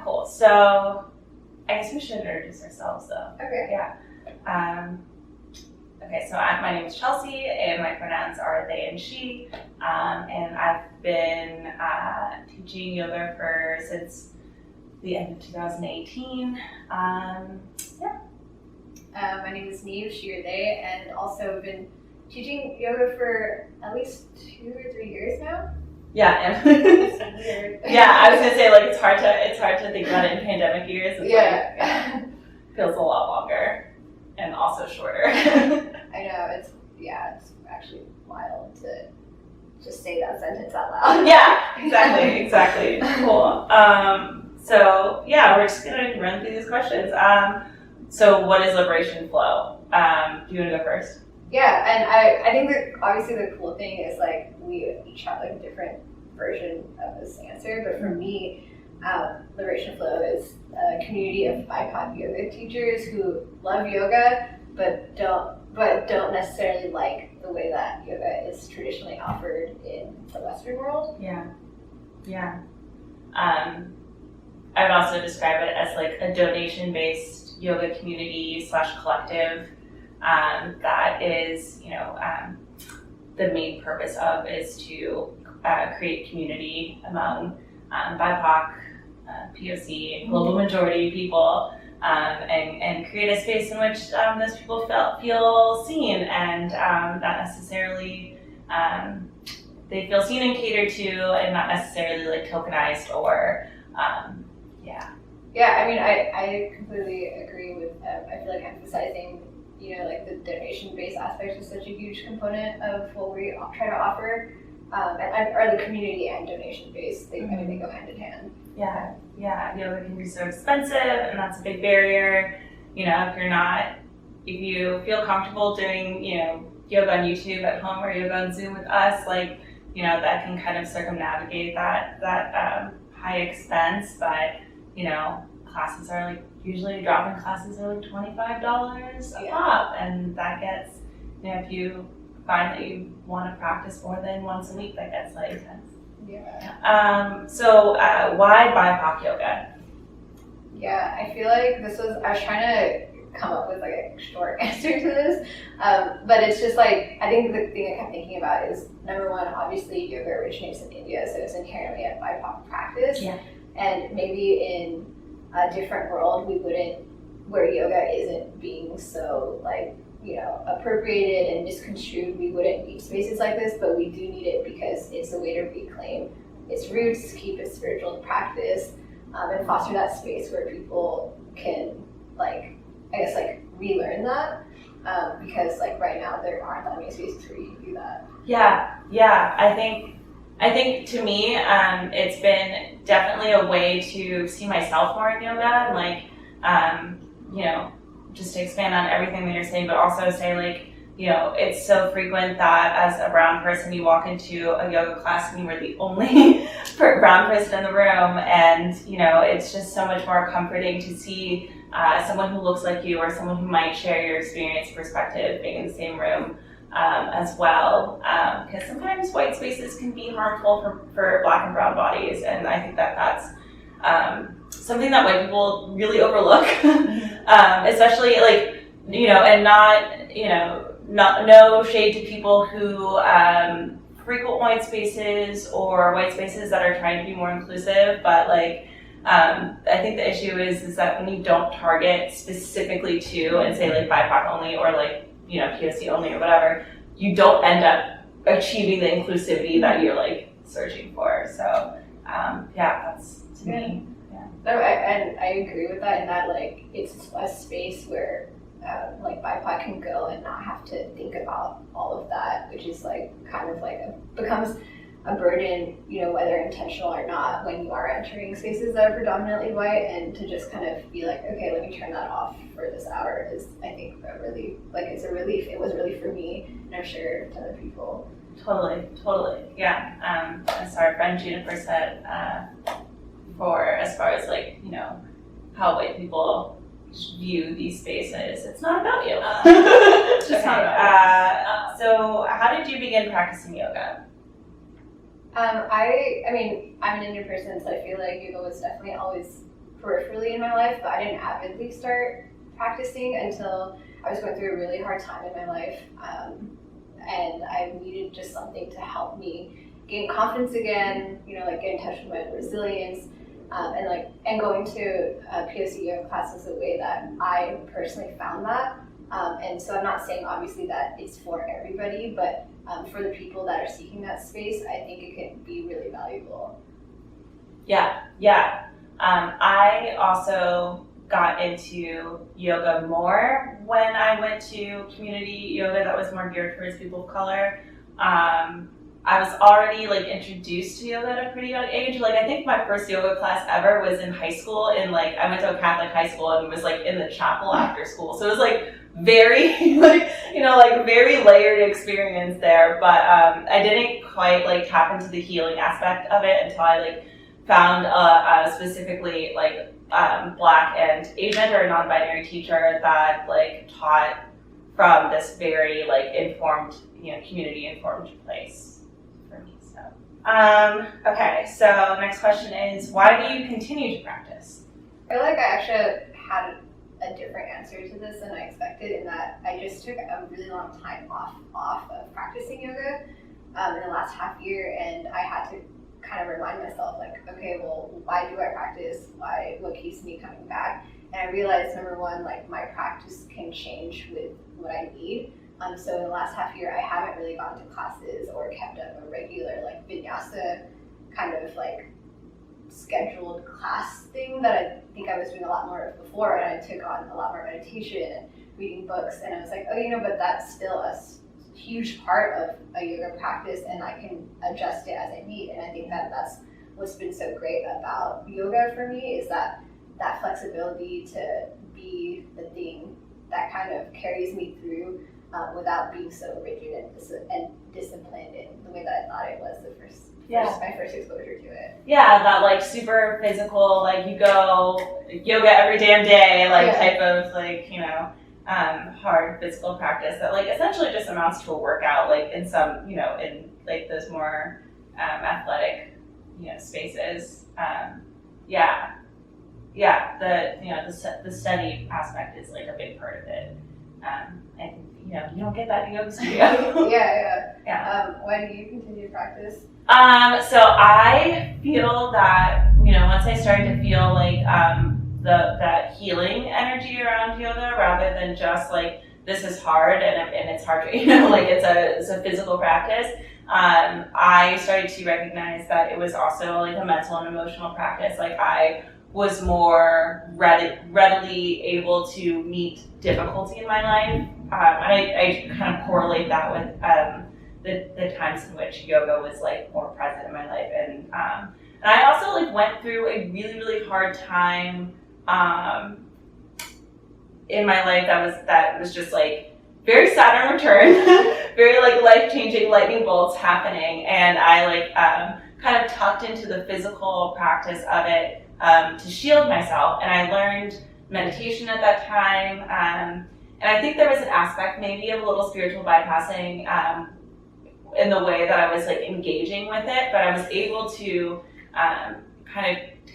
Cool. So I guess we should introduce ourselves though. Okay. Yeah. Okay, so my name is Chelsea and my pronouns are they and she. And I've been teaching yoga since the end of 2018. My name is Niv, she or they, and also been teaching yoga for at least 2 or 3 years now. Yeah, It's and weird. yeah, I was gonna say like it's hard to think about it in pandemic years. It's Yeah. feels a lot longer and also shorter. I know, it's actually wild to just say that sentence out loud. Yeah, exactly. Cool. So yeah, we're just gonna run through these questions. So what is liberation flow? Do you want to go first? Yeah, and I think that obviously the cool thing is like we each have like a different version of this answer, but for me, Liberation Flow is a community of BIPOC yoga teachers who love yoga but don't necessarily like the way that yoga is traditionally offered in the Western world. Yeah. I would also describe it as like a donation-based yoga community / collective that is, the main purpose of is to create community among BIPOC, POC, global majority people, and create a space in which those people feel seen and not necessarily they feel seen and catered to, and not necessarily like tokenized or Yeah, I mean, I completely agree with. I feel like emphasizing, like the donation-based aspect is such a huge component of what we try to offer, or the community and donation-based. They go hand in hand. Yeah, yoga can be so expensive, and that's a big barrier. If you feel comfortable doing, yoga on YouTube at home or yoga on Zoom with us, that can kind of circumnavigate that high expense. But, classes are like, usually drop-in classes are like $25 a pop, and that gets, if you find that you want to practice more than once a week, that gets like intense. Yeah. So why BIPOC yoga? Yeah, I feel like I was trying to come up with like a short answer to this, but it's just like, I think the thing I kept thinking about is, number one, obviously yoga originates in India, so it's inherently a BIPOC practice. Yeah. And maybe in a different world, where yoga isn't being so appropriated and misconstrued, we wouldn't need spaces like this, but we do need it because it's a way to reclaim its roots, keep its spiritual practice, and foster that space where people can relearn that, because right now there aren't that many spaces where you can do that. Yeah. I think to me, it's been definitely a way to see myself more in yoga and just to expand on everything that you're saying, but also say it's so frequent that as a brown person you walk into a yoga class and you were the only brown person in the room, and it's just so much more comforting to see someone who looks like you or someone who might share your experience perspective being in the same room as well, because sometimes white spaces can be harmful for Black and brown bodies, and I think that's something that white people really overlook, especially and not no shade to people who frequent white spaces or white spaces that are trying to be more inclusive, but I think the issue is that when you don't target specifically to and say BIPOC only or POC only or whatever, you don't end up achieving the inclusivity that you're searching for. So that's to me. Yeah. No, and I agree with that in that it's a space where BIPOC can go and not have to think about all of that, which is becomes a burden, whether intentional or not, when you are entering spaces that are predominantly white, and to just kind of be okay, let me turn that off for this hour is, I think, it's a relief. It was a relief for me, and I'm sure to other people. Totally. Yeah. As our friend Juniper said, as far as how white people view these spaces, it's not about you. It's just not about you. So how did you begin practicing yoga? I mean, I'm an Indian person, so I feel like yoga was definitely always peripherally in my life, but I didn't avidly start practicing until I was going through a really hard time in my life, and I needed just something to help me gain confidence again, like get in touch with my resilience, and going to POC yoga class was a way that I personally found that. And so I'm not saying obviously that it's for everybody, but for the people that are seeking that space, I think it can be really valuable. Yeah. I also got into yoga more when I went to community yoga that was more geared towards people of color. I was already like introduced to yoga at a pretty young age. Like I think my first yoga class ever was in high school, and like I went to a Catholic high school and was like in the chapel after school. So it was like very very layered experience there. But I didn't quite like tap into the healing aspect of it until I like found a specifically like Black and Asian or non-binary teacher that like taught from this very like informed, community informed place for me. So okay, so next question is, why do you continue to practice? I feel like I actually had a different answer to this than I expected, in that I just took a really long time off of practicing yoga in the last half year, and I had to kind of remind myself, like, okay, well, why do I practice? What keeps me coming back? And I realized, number one, like my practice can change with what I need. So in the last half year, I haven't really gone to classes or kept up a regular like vinyasa kind of like scheduled class thing that I think I was doing a lot more of before. And I took on a lot more meditation and reading books. And I was like, oh, but that's still a huge part of a yoga practice, and I can adjust it as I need. And I think that that's what's been so great about yoga for me, is that flexibility to be the thing that kind of carries me through without being so rigid and disciplined in the way that I thought it was my first exposure to it. Yeah, that like super physical, like you go yoga every damn day, type of like, hard physical practice that like essentially just amounts to a workout, like in some, in like those more athletic, spaces. The study aspect is like a big part of it. And you don't get that in yoga studio. Yeah. Why do you continue to practice? So I feel that, once I started to feel like that healing energy around yoga, rather than just like this is hard and it's hard, like it's a physical practice. I started to recognize that it was also like a mental and emotional practice. Like I was more readily able to meet difficulty in my life. And I kind of correlate that with the times in which yoga was like more present in my life. And I also like went through a really, really hard time in my life that was just like very Saturn return, very like life-changing lightning bolts happening. And I like kind of tucked into the physical practice of it to shield myself. And I learned meditation at that time. And I think there was an aspect maybe of a little spiritual bypassing in the way that I was like engaging with it, but I was able to kind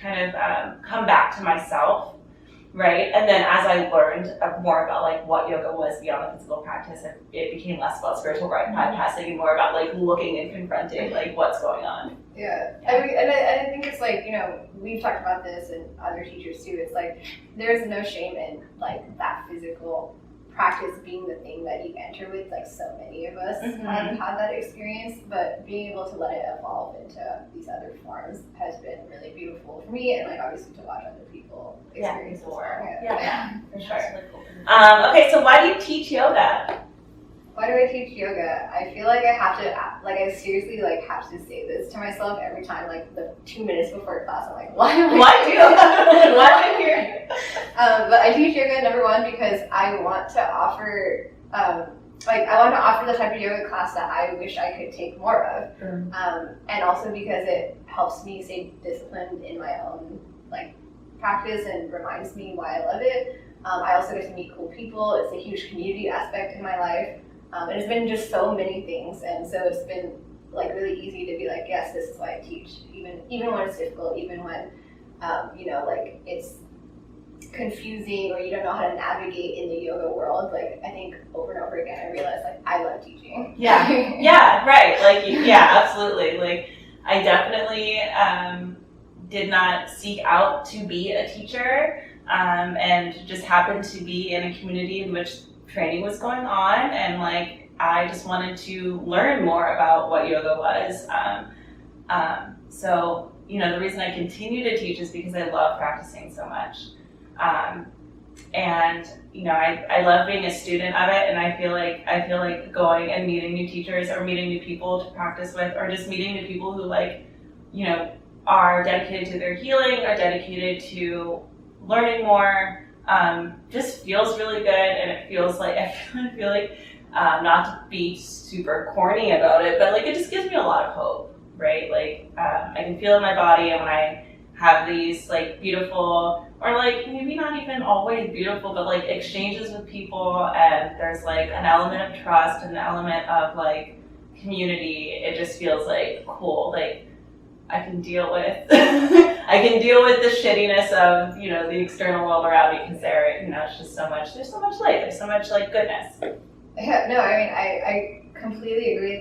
of come back to myself, right? And then as I learned more about like what yoga was beyond the physical practice, it became less about spiritual bypassing and more about like looking and confronting like what's going on. Yeah. I think it's like, we've talked about this and other teachers too. It's like there's no shame in like that physical practice being the thing that you enter with. Like so many of us have had that experience, but being able to let it evolve into these other forms has been really beautiful for me, and like obviously to watch other people experience as well. Yeah, for sure. Okay, so why do you teach yoga? Why do I teach yoga? I feel like I have to, I seriously have to say this to myself every time, like the 2 minutes before class. I'm like, why am I here? But I teach yoga, number one, because I want to offer, the type of yoga class that I wish I could take more of. And also because it helps me stay disciplined in my own practice and reminds me why I love it. I also get to meet cool people. It's a huge community aspect in my life. And it's been just so many things, and so it's been like really easy to be like, yes, this is why I teach, even when it's difficult, even when like it's confusing or you don't know how to navigate in the yoga world. Like I think over and over again I realized like I love teaching. Yeah, right. Like yeah, absolutely. Like I definitely did not seek out to be a teacher, and just happened to be in a community in which training was going on, and like I just wanted to learn more about what yoga was. So the reason I continue to teach is because I love practicing so much. And I love being a student of it, and I feel like going and meeting new teachers or meeting new people to practice with, or just meeting new people who are dedicated to their healing, are dedicated to learning more, just feels really good. And it feels like I feel like not to be super corny about it, but like it just gives me a lot of hope, right? Like I can feel in my body, and when I have these like beautiful, or like maybe not even always beautiful, but like exchanges with people, and there's like an element of trust and an element of like community, it just feels like cool. Like I can deal with the shittiness of the external world around me, because it's just so much. There's so much light. There's so much like goodness. Yeah, no, I mean I completely agree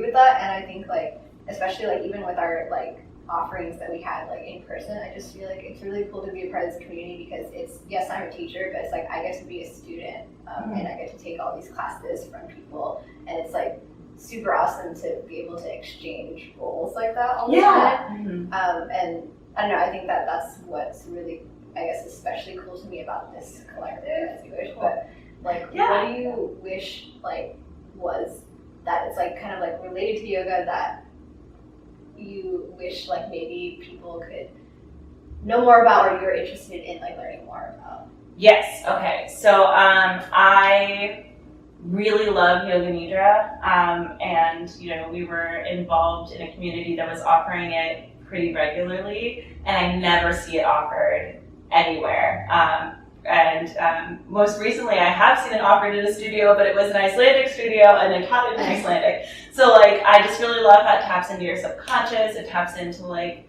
with that, and I think like especially like even with our like offerings that we had like in person, I just feel like it's really cool to be a part of this community, because it's, yes, I'm a teacher, but it's like I get to be a student, and I get to take all these classes from people, and it's like super awesome to be able to exchange roles like that all the time. And I don't know, I think that that's what's really, I guess, especially cool to me about this collective, as you wish. But like, what do you wish like was that it's like kind of like related to yoga that you wish like maybe people could know more about, or you're interested in like learning more about? Yes. Okay. So I really love Yoga Nidra, and we were involved in a community that was offering it pretty regularly, and I never see it offered anywhere. And most recently, I have seen it offered in a studio, but it was an Icelandic studio, and I taught it in Icelandic. So like, I just really love how it taps into your subconscious. It taps into like,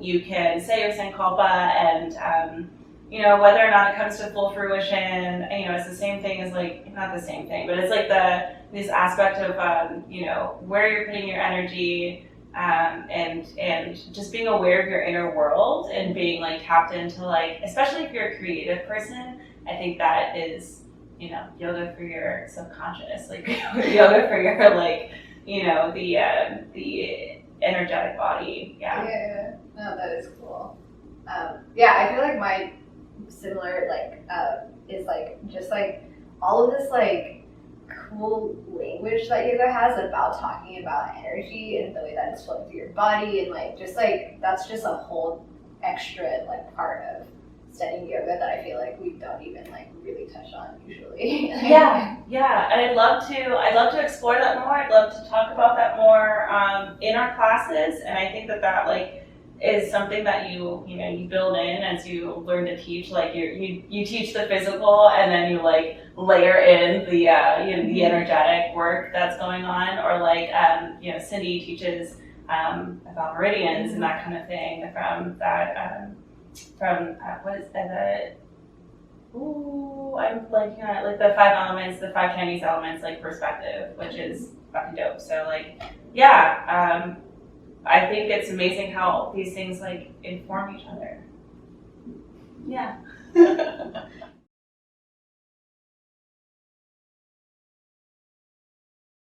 you can say your Sankalpa, and whether or not it comes to full fruition, it's the same thing as like, not the same thing, but it's like this aspect of where you're putting your energy, and just being aware of your inner world, and being like tapped into like, especially if you're a creative person, I think that is yoga for your subconscious, like yoga for your like the energetic body. Yeah. No, that is cool. I feel like my similar like is like just like all of this like cool language that yoga has about talking about energy and the way that it's flowing through your body, and like just like that's just a whole extra like part of studying yoga that I feel like we don't even like really touch on usually. Yeah, and I'd love to explore that more. I'd love to talk about that more in our classes, and I think that like is something that you build in as you learn to teach. Like you teach the physical, and then you like layer in the the energetic work that's going on, or like Cindy teaches about meridians and that kind of thing from that what is that? I'm blanking on it. Like the 5 elements, the 5 Chinese elements, like perspective, which is fucking dope. So like, I think it's amazing how these things like inform each other. Yeah.